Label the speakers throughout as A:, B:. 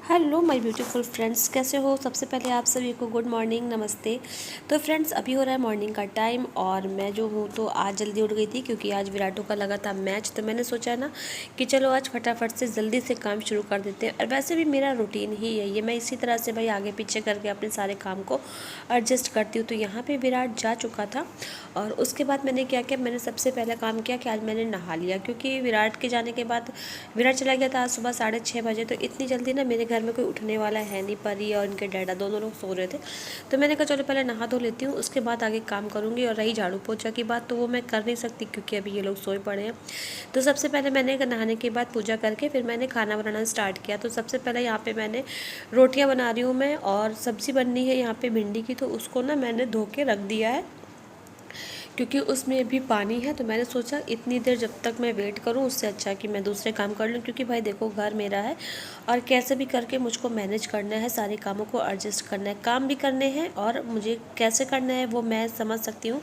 A: Hello my beautiful friends, कैसे हो। सबसे पहले आप सभी को गुड मॉर्निंग, नमस्ते। तो फ्रेंड्स, अभी हो रहा है मॉर्निंग का टाइम और मैं जो हूँ तो आज जल्दी उठ गई थी क्योंकि आज विराटों का लगा था मैच। तो मैंने सोचा ना कि चलो आज फटाफट से जल्दी से काम शुरू कर देते हैं। और वैसे भी मेरा रूटीन ही है ये, मैं इसी तरह से भाई आगे पीछे करके अपने सारे काम को एडजस्ट करती हूँ। तो यहाँ पर विराट जा चुका था और उसके बाद मैंने क्या किया, मैंने सबसे पहला काम किया कि आज मैंने नहा लिया क्योंकि विराट के जाने के बाद विराट चला गया था आज सुबह 6:30 बजे। तो इतनी जल्दी ना मेरे घर में कोई उठने वाला है नहीं, परी और इनके डैडा दोनों लोग सो रहे थे। तो मैंने कहा चलो पहले नहा धो लेती हूँ, उसके बाद आगे काम करूँगी। और रही झाड़ू पोछा की बात, तो वो मैं कर नहीं सकती क्योंकि अभी ये लोग सोए पड़े हैं। तो सबसे पहले मैंने नहाने के बाद पूजा करके फिर मैंने खाना बनाना स्टार्ट किया। तो सबसे पहले यहाँ पे मैंने रोटियाँ बना रही हूँ मैं, और सब्ज़ी बननी है यहाँ पे भिंडी की। तो उसको ना मैंने धो के रख दिया है क्योंकि उसमें भी पानी है। तो मैंने सोचा इतनी देर जब तक मैं वेट करूं, उससे अच्छा कि मैं दूसरे काम कर लूं, क्योंकि भाई देखो घर मेरा है और कैसे भी करके मुझको मैनेज करना है, सारे कामों को एडजस्ट करना है, काम भी करने हैं और मुझे कैसे करना है वो मैं समझ सकती हूँ।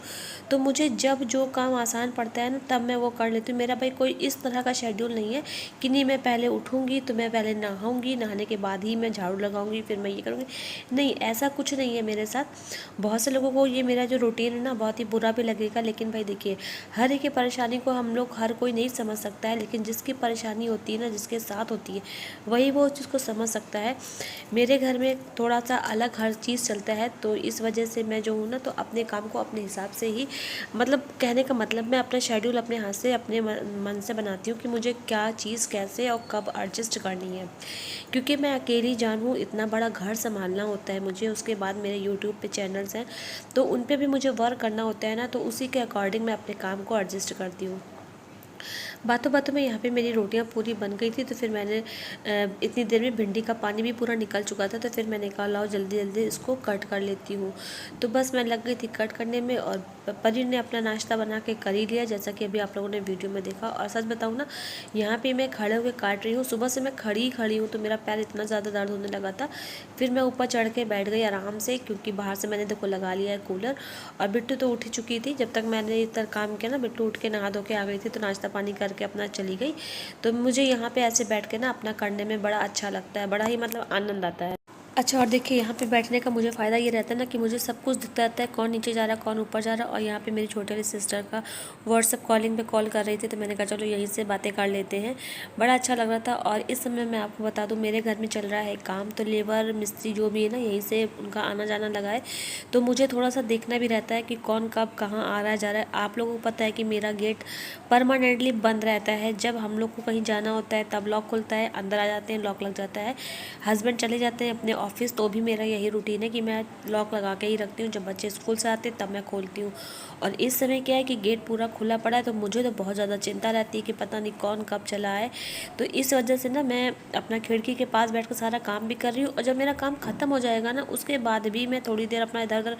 A: तो मुझे जब जो काम आसान पड़ता है ना तब मैं वो कर लेती हूँ। मेरा भाई कोई इस तरह का शेड्यूल नहीं है कि नहीं मैं पहले उठूँगी तो मैं पहले नहाऊँगी, नहाने के बाद ही मैं झाड़ू लगाऊँगी, फिर मैं ये करूँगी। नहीं, ऐसा कुछ नहीं है मेरे साथ। बहुत से लोगों को ये मेरा जो रूटीन है ना बहुत ही बुरा भी लगेगा, लेकिन भाई देखिए हर एक की परेशानी को हम लोग हर कोई नहीं समझ सकता है, लेकिन जिसकी परेशानी होती है ना, जिसके साथ होती है, वही वो उस चीज़ को समझ सकता है। मेरे घर में थोड़ा सा अलग हर चीज़ चलता है, तो इस वजह से मैं जो हूँ ना तो अपने काम को अपने हिसाब से ही, मतलब कहने का मतलब मैं अपना शेड्यूल अपने हाथ से अपने मन से बनाती हूँ कि मुझे क्या चीज़ कैसे और कब एडजस्ट करनी है। क्योंकि मैं अकेली जान हूँ, इतना बड़ा घर संभालना होता है मुझे, उसके बाद मेरे यूट्यूब पे चैनल्स हैं तो उन पे भी मुझे वर्क करना होता है ना, तो उसी के अकॉर्डिंग मैं अपने काम को एडजस्ट करती हूँ। बातों बातों में यहाँ पे मेरी रोटियाँ पूरी बन गई थी, तो फिर मैंने इतनी देर में भिंडी का पानी भी पूरा निकल चुका था, तो फिर मैंने कहा लाओ जल्दी जल्दी इसको कट कर लेती हूँ। तो बस मैं लग गई थी कट करने में, और पनीर ने अपना नाश्ता बना के कर ही लिया, जैसा कि अभी आप लोगों ने वीडियो में देखा। और सच बताऊँ ना, यहाँ पर मैं खड़े होकर काट रही हूँ, सुबह से मैं खड़ी हूँ, तो मेरा पैर इतना ज़्यादा दर्द होने लगा था। फिर मैं ऊपर चढ़ के बैठ गई आराम से, क्योंकि बाहर से मैंने देखो लगा लिया है कूलर। और बिट्टू तो उठ ही चुकी थी, जब तक मैंने इतना काम किया ना बिट्टू उठ के नहा धो के आ गई थी, तो नाश्ता पानी करके अपना चली गई। तो मुझे यहाँ पे ऐसे बैठ के ना अपना करने में बड़ा अच्छा लगता है, बड़ा ही मतलब आनंद आता है। अच्छा, और देखिए यहाँ पे बैठने का मुझे फ़ायदा ये रहता है ना कि मुझे सब कुछ दिखता रहता है, कौन नीचे जा रहा है कौन ऊपर जा रहा है। और यहाँ पे मेरी छोटे वाली सिस्टर का व्हाट्सअप कॉलिंग पे कॉल कर रही थी, तो मैंने कहा चलो यहीं से बातें कर लेते हैं, बड़ा अच्छा लग रहा था। और इस समय मैं आपको बता दूँ मेरे घर में चल रहा है काम, तो लेबर मिस्त्री जो भी है ना यहीं से उनका आना जाना लगा है, तो मुझे थोड़ा सा देखना भी रहता है कि कौन कब कहाँ आ रहा है जा रहा है। आप लोगों को पता है कि मेरा गेट परमानेंटली बंद रहता है, जब हम लोग को कहीं जाना होता है तब लॉक खुलता है, अंदर आ जाते हैं लॉक लग जाता है। हस्बैंड चले जाते हैं अपने ऑफिस, तो भी मेरा यही रूटीन है कि मैं लॉक लगा के ही रखती हूँ, जब बच्चे स्कूल से आते हैं तब मैं खोलती हूँ। और इस समय क्या है कि गेट पूरा खुला पड़ा है, तो मुझे तो बहुत ज़्यादा चिंता रहती है कि पता नहीं कौन कब चला आए। तो इस वजह से ना मैं अपना खिड़की के पास बैठ कर सारा काम भी कर रही हूँ, और जब मेरा काम ख़त्म हो जाएगा ना उसके बाद भी मैं थोड़ी देर अपना इधर उधर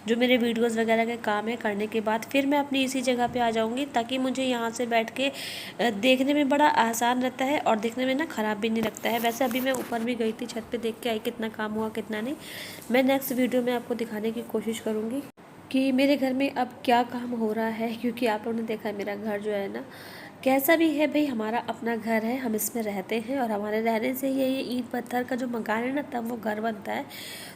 A: जो मेरे वीडियोज़ वगैरह के काम है करने के बाद फिर मैं अपनी इसी जगह पर आ जाऊँगी, ताकि मुझे यहाँ से बैठ के देखने में बड़ा आसान रहता है और देखने में ना ख़राब भी नहीं लगता है। वैसे अभी मैं ऊपर भी गई थी, छत पे देख के आई कितना काम हुआ कितना नहीं। मैं नेक्स्ट वीडियो में आपको दिखाने की कोशिश करूँगी कि मेरे घर में अब क्या काम हो रहा है, क्योंकि आप लोगों ने देखा है मेरा घर जो है ना कैसा भी है भाई, हमारा अपना घर है, हम इसमें रहते हैं, और हमारे रहने से ये ईंट पत्थर का जो मकान है ना तब वो घर बनता है।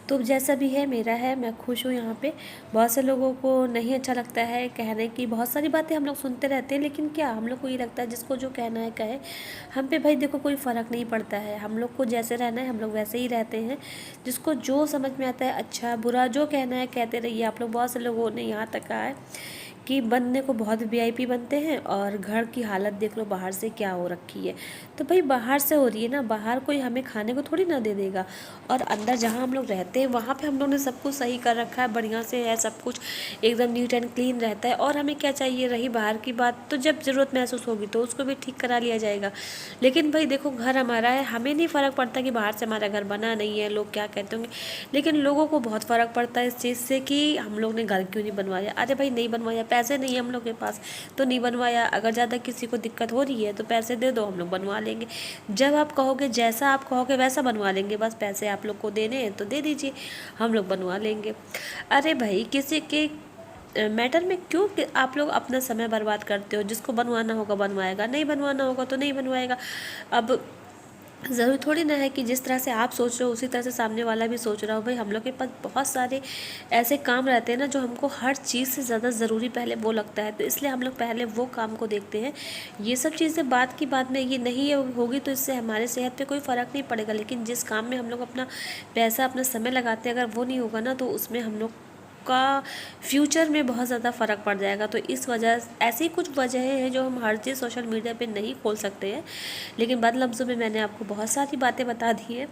A: तो जैसा भी है मेरा है, मैं खुश हूँ यहाँ पे। बहुत से लोगों को नहीं अच्छा लगता है, कहने की बहुत सारी बातें हम लोग सुनते रहते हैं, लेकिन क्या हम लोग को ये लगता है जिसको जो कहना है कहे। हम पे भाई देखो कोई फ़र्क नहीं पड़ता है, हम लोग को जैसे रहना है हम लोग वैसे ही रहते हैं। जिसको जो समझ में आता है अच्छा बुरा जो कहना है कहते रहिए। आप लोग बहुत से लोगों ने यहाँ तक कहा है कि बनने को बहुत वीआईपी बनते हैं, और घर की हालत देख लो बाहर से क्या हो रखी है। तो भाई बाहर से हो रही है ना, बाहर कोई हमें खाने को थोड़ी ना दे देगा, और अंदर जहाँ हम लोग रहते हैं वहाँ पे हम लोग ने सब कुछ सही कर रखा है, बढ़िया से है सब कुछ, एकदम नीट एंड क्लीन रहता है। और हमें क्या चाहिए, रही बाहर की बात तो जब ज़रूरत महसूस होगी तो उसको भी ठीक करा लिया जाएगा। लेकिन भाई देखो घर हमारा है, हमें नहीं फ़र्क पड़ता कि बाहर से हमारा घर बना नहीं है, लोग क्या कहते होंगे। लेकिन लोगों को बहुत फ़र्क पड़ता है इस चीज़ से कि हम लोग ने घर क्यों नहीं बनवाया। अरे भाई नहीं बनवाया, पैसे नहीं है हम लोग के पास तो नहीं बनवाया। अगर ज़्यादा किसी को दिक्कत हो रही है तो पैसे दे दो, हम लोग बनवा लेंगे। जब आप कहोगे जैसा आप कहोगे वैसा बनवा लेंगे, बस पैसे आप लोग को देने हैं तो दे दीजिए, हम लोग बनवा लेंगे। अरे भाई किसी के मैटर में क्यों कि आप लोग अपना समय बर्बाद करते हो। जिसको बनवाना होगा बनवाएगा, नहीं बनवाना होगा तो नहीं बनवाएगा। अब ज़रूरी थोड़ी ना है कि जिस तरह से आप सोच रहे हो उसी तरह से सामने वाला भी सोच रहा हो। भाई हम लोग के पास बहुत सारे ऐसे काम रहते हैं ना, जो हमको हर चीज़ से ज़्यादा ज़रूरी पहले वो लगता है, तो इसलिए हम लोग पहले वो काम को देखते हैं। ये सब चीज़ें बात की बात में ये नहीं होगी तो इससे हमारे सेहत पे कोई फ़र्क नहीं पड़ेगा, लेकिन जिस काम में हम लोग अपना पैसा, अपना समय लगाते हैं, अगर वो नहीं होगा ना, तो उसमें हम लोग का फ्यूचर में बहुत ज़्यादा फ़र्क पड़ जाएगा। तो इस वजह, ऐसी कुछ वजहें हैं जो हम हर चीज़ सोशल मीडिया पे नहीं खोल सकते हैं, लेकिन बद लफ्ज़ों में मैंने आपको बहुत सारी बातें बता दी हैं।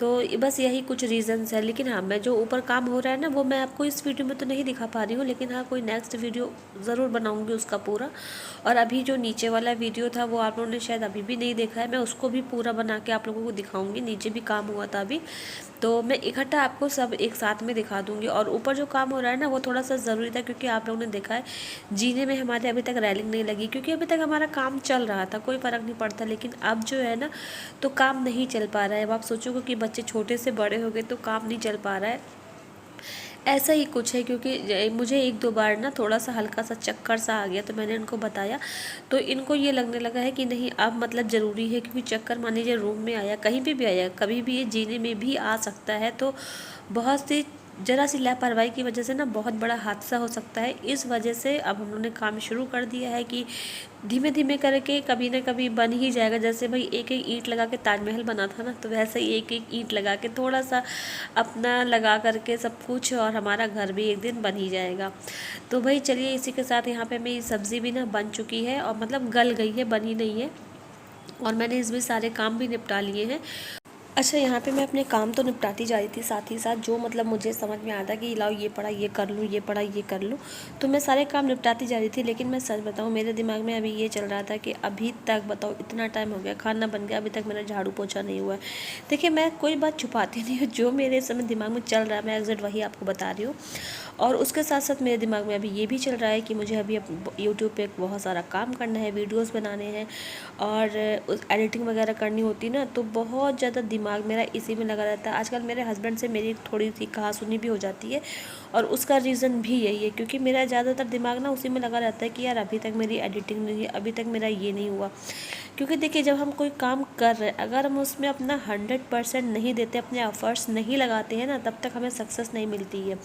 A: तो बस यही कुछ रीज़न्स है। लेकिन हाँ, मैं जो ऊपर काम हो रहा है ना, वो मैं आपको इस वीडियो में तो नहीं दिखा पा रही हूँ, लेकिन हाँ, कोई नेक्स्ट वीडियो ज़रूर बनाऊँगी उसका पूरा। और अभी जो नीचे वाला वीडियो था वो आप लोगों ने शायद अभी भी नहीं देखा है, मैं उसको भी पूरा बना के आप लोगों को दिखाऊँगी। नीचे भी काम हुआ था अभी, तो मैं इकट्ठा आपको सब एक साथ में दिखा दूँगी। और ऊपर जो काम हो रहा है ना, वो थोड़ा सा ज़रूरी था, क्योंकि आप लोगों ने देखा है जीने में हमारे अभी तक रेलिंग नहीं लगी, क्योंकि अभी तक हमारा काम चल रहा था, कोई फ़र्क नहीं पड़ता। लेकिन अब जो है ना, तो काम नहीं चल पा रहा है। अब आप सोचोगे कि बच्चे छोटे से बड़े हो गए तो काम नहीं चल पा रहा है, ऐसा ही कुछ है। क्योंकि मुझे एक दो बार ना थोड़ा सा हल्का सा चक्कर सा आ गया, तो मैंने इनको बताया, तो इनको ये लगने लगा है कि नहीं अब मतलब ज़रूरी है, क्योंकि चक्कर मान लीजिए रूम में आया, कहीं पे भी आया, कभी भी ये जीने में भी आ सकता है। तो बहुत सी ज़रा सी लापरवाही की वजह से ना बहुत बड़ा हादसा हो सकता है। इस वजह से अब हम लोगों ने काम शुरू कर दिया है कि धीमे धीमे करके कभी ना कभी बन ही जाएगा। जैसे भाई एक एक ईंट लगा के ताजमहल बना था ना, तो वैसे ही एक एक ईंट लगा के थोड़ा सा अपना लगा करके सब कुछ, और हमारा घर भी एक दिन बन ही जाएगा। तो भाई चलिए, इसी के साथ यहाँ पे मेरी सब्ज़ी भी ना बन चुकी है, और मतलब गल गई है, बनी नहीं है, और मैंने इसमें सारे काम भी निपटा लिए हैं। अच्छा, यहाँ पे मैं अपने काम तो निपटाती जा रही थी, साथ ही साथ जो मतलब मुझे समझ में आता कि लाओ ये पड़ा ये कर लूँ, ये पड़ा ये कर लूँ, तो मैं सारे काम निपटाती जा रही थी। लेकिन मैं सच बताऊँ, मेरे दिमाग में अभी ये चल रहा था कि अभी तक बताओ, इतना टाइम हो गया, खाना बन गया, अभी तक मेरा झाड़ू पोछा नहीं हुआ है। देखिए, मैं कोई बात छुपाती नहीं हूँ, जो मेरे इस समय दिमाग में चल रहा है मैं एग्जैक्ट वही आपको बता रही हूँ। और उसके साथ साथ मेरे दिमाग में अभी ये भी चल रहा है कि मुझे अभी यूट्यूब पे बहुत सारा काम करना है, वीडियोस बनाने हैं, और एडिटिंग वगैरह करनी होती ना, तो बहुत ज़्यादा दिमाग मेरा इसी में लगा रहता है। आजकल मेरे हस्बैंड से मेरी थोड़ी सी कहासुनी भी हो जाती है, और उसका रीज़न भी यही है, क्योंकि मेरा ज़्यादातर दिमाग ना उसी में लगा रहता है कि यार अभी तक मेरी एडिटिंग नहीं है, अभी तक मेरा ये नहीं हुआ। क्योंकि देखिए, जब हम कोई काम कर रहे हैं, अगर हम उसमें अपना 100% नहीं देते, अपने एफर्ट्स नहीं लगाते हैं ना, तब तक हमें सक्सेस नहीं मिलती है।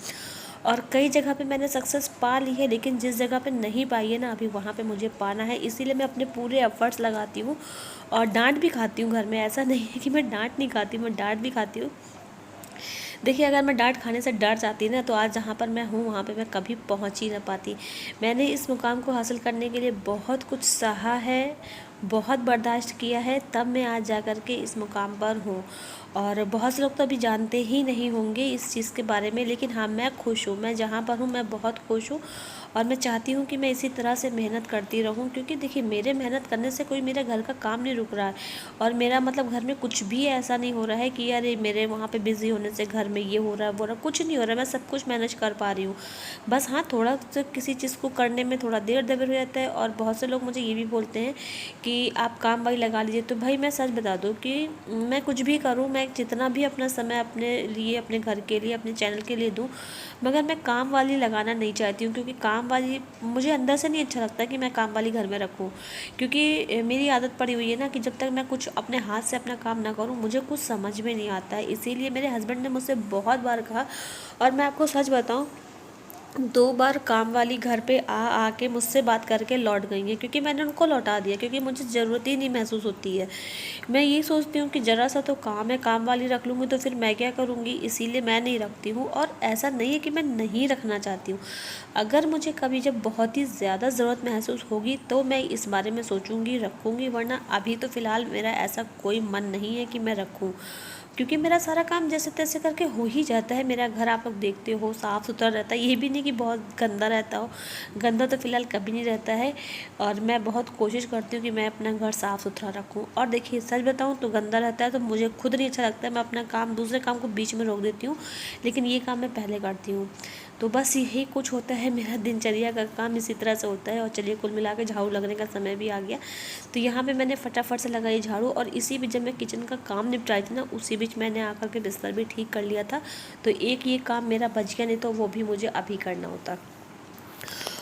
A: और कई जगह पे मैंने सक्सेस पा ली है, लेकिन जिस जगह पे नहीं पाई है ना, अभी वहाँ पे मुझे पाना है। इसीलिए मैं अपने पूरे एफर्ट्स लगाती हूँ, और डांट भी खाती हूँ घर में। ऐसा नहीं है कि मैं डांट नहीं खाती, मैं डांट भी खाती हूँ। देखिए, अगर मैं डांट खाने से डर जाती ना, तो आज जहाँ पर मैं हूँ वहाँ पे मैं कभी पहुँच ही ना पाती। मैंने इस मुकाम को हासिल करने के लिए बहुत कुछ सहा है, बहुत बर्दाश्त किया है, तब मैं आज जा कर के इस मुकाम पर हूँ। और बहुत से लोग तो अभी जानते ही नहीं होंगे इस चीज़ के बारे में, लेकिन हाँ, मैं खुश हूँ, मैं जहाँ पर हूँ मैं बहुत खुश हूँ। और मैं चाहती हूँ कि मैं इसी तरह से मेहनत करती रहूँ, क्योंकि देखिए, मेरे मेहनत करने से कोई मेरे घर का काम नहीं रुक रहा है, और मेरा मतलब घर में कुछ भी ऐसा नहीं हो रहा है कि अरे मेरे वहाँ पे बिज़ी होने से घर में ये हो रहा है वो रहा, कुछ नहीं हो रहा है। मैं सब कुछ मैनेज कर पा रही हूँ। बस हाँ, थोड़ा सा किसी चीज़ को करने में थोड़ा देर दबेर हो जाता है। और बहुत से लोग मुझे ये भी बोलते हैं कि आप काम वाली लगा लीजिए, तो भाई मैं सच बता दूँ कि मैं कुछ भी करूँ, मैं जितना भी अपना समय अपने लिए, अपने घर के लिए, अपने चैनल के लिए दूँ, मगर मैं काम वाली लगाना नहीं चाहती हूँ, क्योंकि काम वाली मुझे अंदर से नहीं अच्छा लगता कि मैं काम वाली घर में रखूँ। क्योंकि मेरी आदत पड़ी हुई है ना कि जब तक मैं कुछ अपने हाथ से अपना काम ना करूँ, मुझे कुछ समझ में नहीं आता है। इसीलिए मेरे हस्बैंड ने मुझसे बहुत बार कहा, और मैं आपको सच बताऊँ, 2 बार काम वाली घर पे आके मुझसे बात करके लौट गई हैं, क्योंकि मैंने उनको लौटा दिया, क्योंकि मुझे ज़रूरत ही नहीं महसूस होती है। मैं ये सोचती हूँ कि ज़रा सा तो काम है, काम वाली रख लूँगी तो फिर मैं क्या करूँगी, इसीलिए मैं नहीं रखती हूँ। और ऐसा नहीं है कि मैं नहीं रखना चाहती हूँ, अगर मुझे कभी जब बहुत ही ज़्यादा ज़रूरत महसूस होगी तो मैं इस बारे में सोचूँगी, रखूँगी, वरना अभी तो फ़िलहाल मेरा ऐसा कोई मन नहीं है कि मैं रखूँ। क्योंकि मेरा सारा काम जैसे तैसे करके हो ही जाता है। मेरा घर आप लोग देखते हो साफ़ सुथरा रहता है, ये भी नहीं कि बहुत गंदा रहता हो, गंदा तो फ़िलहाल कभी नहीं रहता है। और मैं बहुत कोशिश करती हूँ कि मैं अपना घर साफ़ सुथरा रखूँ। और देखिए, सच बताऊँ तो गंदा रहता है तो मुझे खुद नहीं अच्छा लगता है, मैं अपना काम, दूसरे काम को बीच में रोक देती हूँ, लेकिन ये काम मैं पहले करती हूँ। तो बस यही कुछ होता है, मेरा दिनचर्या का काम इसी तरह से होता है। और चलिए, कुल मिला के झाड़ू लगने का समय भी आ गया, तो यहाँ पे मैंने फटाफट से लगाई झाड़ू। और इसी बीच जब मैं किचन का काम निपटाई थी ना, उसी बीच मैंने आकर के बिस्तर भी ठीक कर लिया था। तो एक ये काम मेरा बच गया, नहीं तो वो भी मुझे अभी करना होता।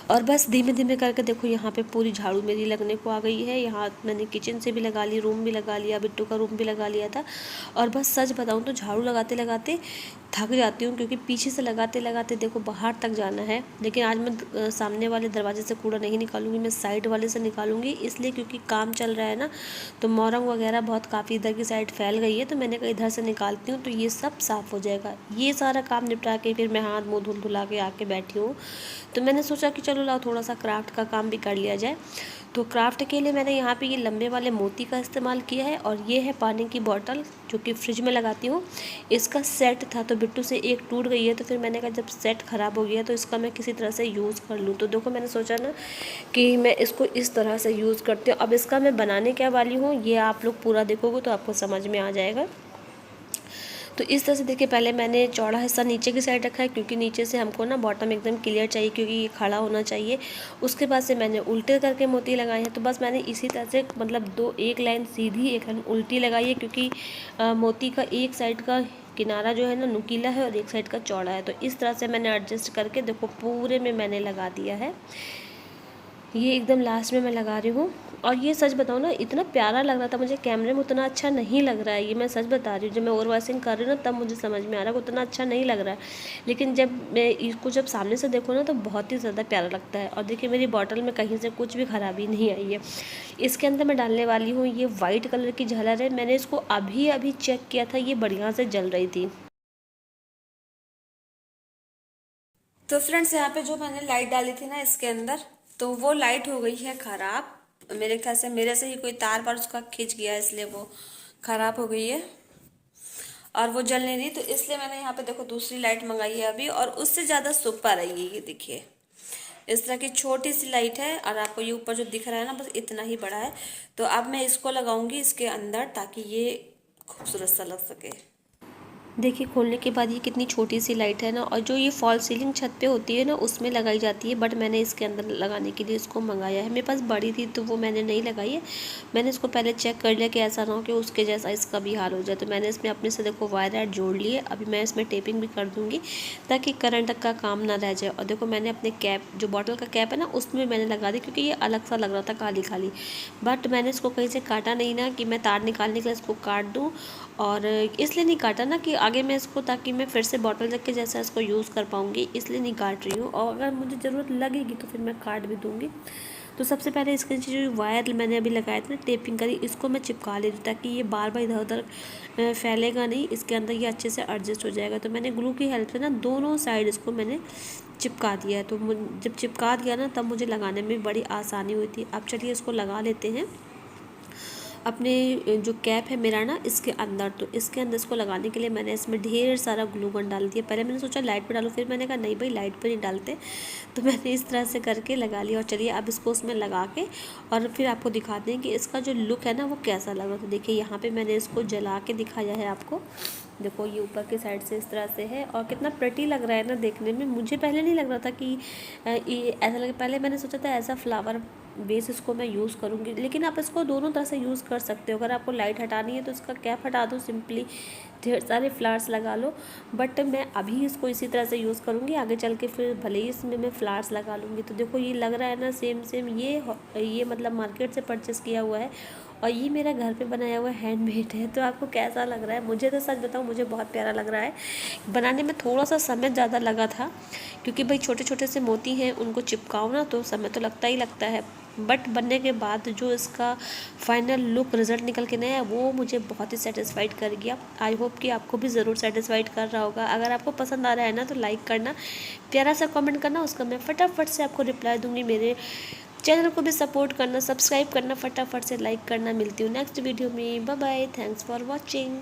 A: और बस धीमे धीमे करके देखो यहाँ पे पूरी झाड़ू मेरी लगने को आ गई है। यहाँ मैंने किचन से भी लगा ली, रूम भी लगा लिया, बिट्टू का रूम भी लगा लिया था। और बस सच बताऊँ तो झाड़ू लगाते लगाते थक जाती हूँ, क्योंकि पीछे से लगाते लगाते देखो बाहर तक जाना है। लेकिन आज मैं सामने वाले दरवाजे से कूड़ा नहीं निकालूंगी, मैं साइड वाले से निकालूंगी, इसलिए क्योंकि काम चल रहा है ना, तो मोरंग वगैरह बहुत काफ़ी इधर की साइड फैल गई है, तो मैंने कहा इधर से निकालती हूँ तो ये सब साफ़ हो जाएगा। ये सारा काम निपटा के फिर मैं हाथ मुँह धुला के आके बैठी हूँ। तो मैंने सोचा कि चलो लाओ थोड़ा सा क्राफ्ट का काम भी कर लिया जाए। तो क्राफ्ट के लिए मैंने यहाँ पे ये लंबे वाले मोती का इस्तेमाल किया है, और ये है पानी की बॉटल जो कि फ्रिज में लगाती हूँ। इसका सेट था तो बिट्टू से एक टूट गई है, तो फिर मैंने कहा जब सेट ख़राब हो गया तो इसका मैं किसी तरह से यूज़ कर लूँ। तो देखो मैंने सोचा ना कि मैं इसको इस तरह से यूज़ करती हूँ। अब इसका मैं बनाने क्या वाली हूँ ये आप लोग पूरा देखोगे तो आपको समझ में आ जाएगा। तो इस तरह से देखिए, पहले मैंने चौड़ा हिस्सा नीचे की साइड रखा है, क्योंकि नीचे से हमको ना बॉटम एकदम क्लियर चाहिए, क्योंकि ये खड़ा होना चाहिए। उसके बाद से मैंने उल्टे करके मोती लगाए हैं। तो बस मैंने इसी तरह से मतलब एक लाइन सीधी एक लाइन उल्टी लगाई है, क्योंकि मोती का एक साइड का किनारा जो है ना नुकीला है और एक साइड का चौड़ा है। तो इस तरह से मैंने एडजस्ट करके देखो पूरे में मैंने लगा दिया है। ये एकदम लास्ट में मैं लगा रही हूँ। और ये सच बताऊँ ना, इतना प्यारा लग रहा था मुझे, कैमरे में उतना अच्छा नहीं लग रहा है, ये मैं सच बता रही हूँ। जब मैं ओवर वॉइसिंग कर रही हूँ ना तब मुझे समझ में आ रहा है उतना अच्छा नहीं लग रहा है, लेकिन जब मैं इसको जब सामने से देखो ना तो बहुत ही ज़्यादा प्यारा लगता है। और देखिए मेरी बॉटल में कहीं से कुछ भी ख़राबी नहीं आई है। इसके अंदर मैं डालने वाली हूँ ये वाइट कलर की झालर है। मैंने इसको अभी अभी चेक किया था, ये बढ़िया से जल रही थी। तो फ्रेंड्स यहाँ पे जो मैंने लाइट डाली थी ना इसके अंदर, तो वो लाइट हो गई है खराब। मेरे ख्याल से मेरे से ही कोई तार पर उसका खिंच गया, इसलिए वो खराब हो गई है और वो जल नहीं रही। तो इसलिए मैंने यहाँ पे देखो दूसरी लाइट मंगाई है अभी, और उससे ज़्यादा सुपर आई है। ये देखिए इस तरह की छोटी सी लाइट है, और आपको ये ऊपर जो दिख रहा है ना बस इतना ही बड़ा है। तो अब मैं इसको लगाऊंगी इसके अंदर, ताकि ये खूबसूरत सा लग सके। देखिए खोलने के बाद ये कितनी छोटी सी लाइट है ना, और जो ये फॉल सीलिंग छत पे होती है ना उसमें लगाई जाती है, बट मैंने इसके अंदर लगाने के लिए इसको मंगाया है। मेरे पास बड़ी थी तो वो मैंने नहीं लगाई है। मैंने इसको पहले चेक कर लिया कि ऐसा ना हो कि उसके जैसा इसका भी हाल हो जाए। तो मैंने इसमें अपने से देखो वायर ऐड जोड़ लिए। अभी मैं इसमें टेपिंग भी कर दूँगी ताकि करंट का काम ना रह जाए। और देखो मैंने अपने कैप, जो बॉटल का कैप है ना उसमें मैंने लगा दी, क्योंकि ये अलग सा लग रहा था खाली खाली, बट मैंने इसको कहीं से काटा नहीं ना कि मैं तार निकालने के लिए इसको काट दूँ। और इसलिए नहीं काटा ना कि आगे मैं इसको, ताकि मैं फिर से बॉटल जग के जैसा इसको यूज़ कर पाऊँगी, इसलिए नहीं काट रही हूँ। और अगर मुझे ज़रूरत लगेगी तो फिर मैं काट भी दूँगी। तो सबसे पहले इसके जो वायर मैंने अभी लगाए थे ना टेपिंग करी, इसको मैं चिपका ले दूँ ताकि ये बार बार इधर उधर फैलेगा नहीं, इसके अंदर ये अच्छे से एडजस्ट हो जाएगा। तो मैंने ग्लू की हेल्प से ना दोनों साइड इसको मैंने चिपका दिया है। तो जब चिपका दिया ना तब मुझे लगाने में बड़ी आसानी हुई थी। अब चलिए इसको लगा लेते हैं अपने जो कैप है मेरा ना इसके अंदर। तो इसके अंदर इसको लगाने के लिए मैंने इसमें ढेर सारा ग्लू गन डाल दिया। पहले मैंने सोचा लाइट पे डालूँ, फिर मैंने कहा नहीं भाई लाइट पे नहीं डालते, तो मैंने इस तरह से करके लगा लिया। और चलिए अब इसको उसमें लगा के और फिर आपको दिखाते हैं कि इसका जो लुक है ना वो कैसा लग रहा। तो देखिए यहाँ पर मैंने इसको जला के दिखाया है आपको। देखो ये ऊपर की साइड से इस तरह से है, और कितना प्रेटी लग रहा है ना देखने में। मुझे पहले नहीं लग रहा था कि ये ऐसा लगे, पहले मैंने सोचा था ऐसा फ्लावर बेस इसको मैं यूज़ करूँगी, लेकिन आप इसको दोनों तरह से यूज़ कर सकते हो। अगर आपको लाइट हटानी है तो इसका कैप हटा दो, सिंपली ढेर सारे फ्लावर्स लगा लो, बट मैं अभी इसको इसी तरह से यूज़ करूँगी। आगे चल के फिर भले ही इसमें मैं फ्लावर्स लगा लूँगी। तो देखो ये लग रहा है ना सेम ये मतलब मार्केट से परचेस किया हुआ है, और ये मेरा घर पे बनाया हुआ हैंडमेड है। तो आपको कैसा लग रहा है? मुझे तो सच बताऊँ मुझे बहुत प्यारा लग रहा है। बनाने में थोड़ा सा समय ज़्यादा लगा था, क्योंकि भाई छोटे छोटे से मोती हैं, उनको चिपकाओ ना तो समय तो लगता ही लगता है, बट बनने के बाद जो इसका फाइनल लुक रिज़ल्ट निकल के नया है वो मुझे बहुत ही सेटिस्फाइड कर गया। आई होप कि आपको भी ज़रूर सेटिस्फाइड कर रहा होगा। अगर आपको पसंद आ रहा है ना तो लाइक करना, प्यारा सा कमेंट करना, उसका मैं फटाफट से आपको रिप्लाई दूँगी। मेरे चैनल को भी सपोर्ट करना, सब्सक्राइब करना, फटाफट से लाइक करना। मिलती हूँ नेक्स्ट वीडियो में। Bye bye, thanks for watching.